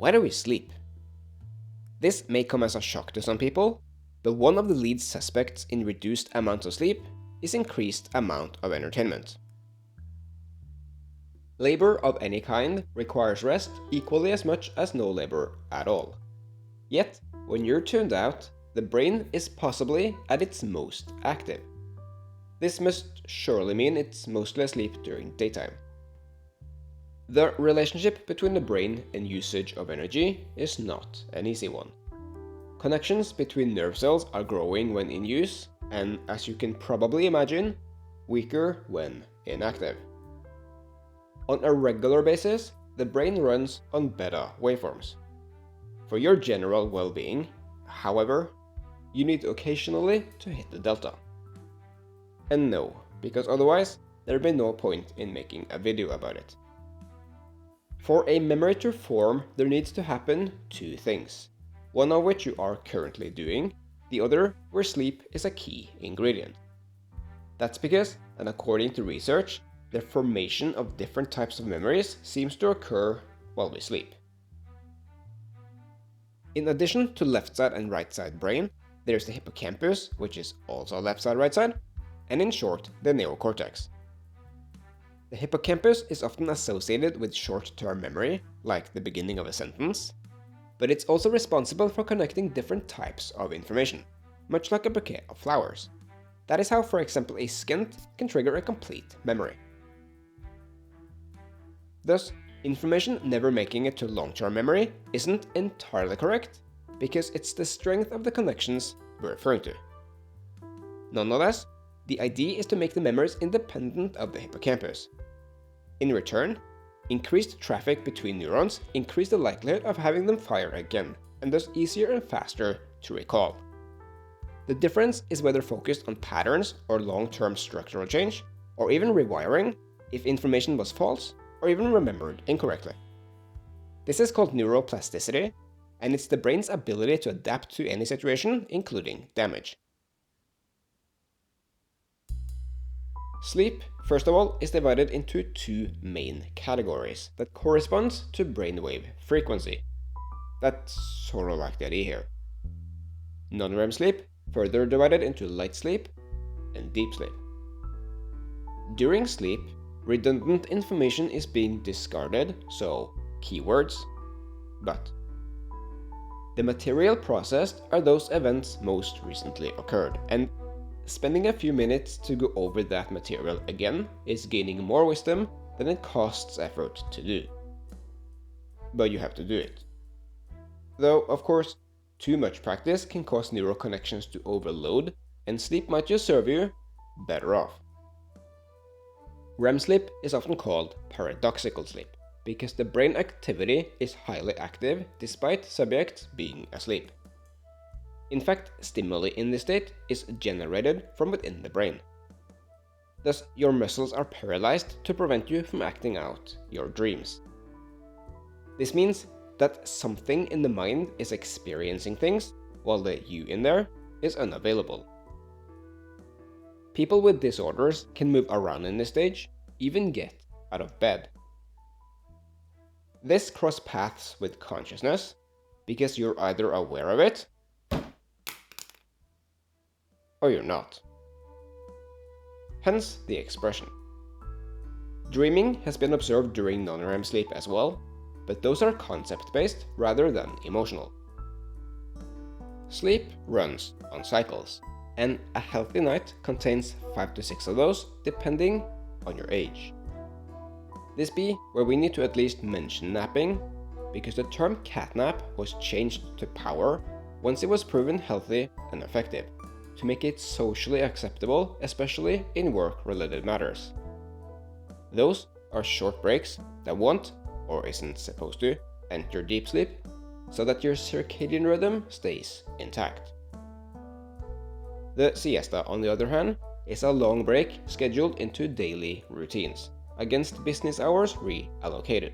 why do we sleep? This may come as a shock to some people, but one of the lead suspects in reduced amounts of sleep is increased amount of entertainment. Labor of any kind requires rest equally as much as no labor at all. Yet, when you're tuned out, the brain is possibly at its most active. This must surely mean it's mostly asleep during daytime. The relationship between the brain and usage of energy is not an easy one. Connections between nerve cells are growing when in use, and as you can probably imagine, weaker when inactive. On a regular basis, the brain runs on beta waveforms. For your general well-being, however, you need occasionally to hit the delta. And no, because otherwise, there'd be no point in making a video about it. For a memory to form, there needs to happen two things, one of which you are currently doing, the other where sleep is a key ingredient. That's because, and according to research, the formation of different types of memories seems to occur while we sleep. In addition to left side and right side brain, there's the hippocampus, which is also left side, right side, and in short, the neocortex. The hippocampus is often associated with short-term memory, like the beginning of a sentence, but it's also responsible for connecting different types of information, much like a bouquet of flowers. That is how, for example, a skint can trigger a complete memory. Thus, information never making it to long-term memory isn't entirely correct, because it's the strength of the connections we're referring to. Nonetheless, the idea is to make the memories independent of the hippocampus. In return, increased traffic between neurons increase the likelihood of having them fire again, and thus easier and faster to recall. The difference is whether focused on patterns or long-term structural change, or even rewiring if information was false or even remembered incorrectly. This is called neuroplasticity, and it's the brain's ability to adapt to any situation, including damage. Sleep, first of all, is divided into two main categories that corresponds to brainwave frequency. That's sort of like the idea here. Non-REM sleep, further divided into light sleep and deep sleep. During sleep, redundant information is being discarded, so keywords, but the material processed are those events most recently occurred, and spending a few minutes to go over that material again is gaining more wisdom than it costs effort to do. But you have to do it. Though, of course, too much practice can cause neural connections to overload, and sleep might just serve you better off. REM sleep is often called paradoxical sleep, because the brain activity is highly active despite subjects being asleep. In fact, stimuli in this state is generated from within the brain. Thus, your muscles are paralyzed to prevent you from acting out your dreams. This means that something in the mind is experiencing things, while the you in there is unavailable. People with disorders can move around in this stage, even get out of bed. This cross paths with consciousness, because you're either aware of it, or you're not. Hence the expression. Dreaming has been observed during non-REM sleep as well, but those are concept-based rather than emotional. Sleep runs on cycles, and a healthy night contains 5 to 6 of those, depending on your age. This be where we need to at least mention napping, because the term catnap was changed to power once it was proven healthy and effective, to make it socially acceptable, especially in work-related matters. Those are short breaks that won't, or isn't supposed to, enter deep sleep, so that your circadian rhythm stays intact. The siesta, on the other hand, is a long break scheduled into daily routines, against business hours reallocated.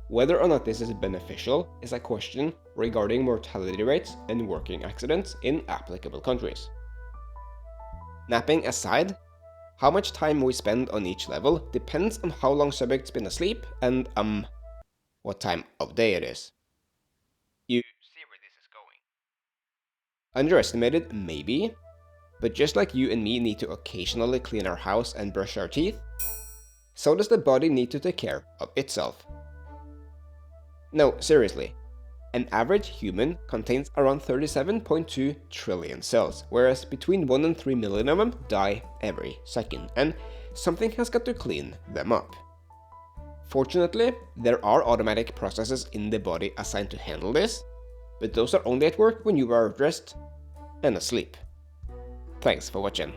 Whether or not this is beneficial is a question regarding mortality rates and working accidents in applicable countries. Napping aside, how much time we spend on each level depends on how long subjects been asleep and what time of day it is. You see where this is going. Underestimated, maybe, but just like you and me need to occasionally clean our house and brush our teeth, so does the body need to take care of itself. No, seriously, an average human contains around 37.2 trillion cells, whereas between 1 and 3 million of them die every second, and something has got to clean them up. Fortunately, there are automatic processes in the body assigned to handle this, but those are only at work when you are at rest and asleep. Thanks for watching.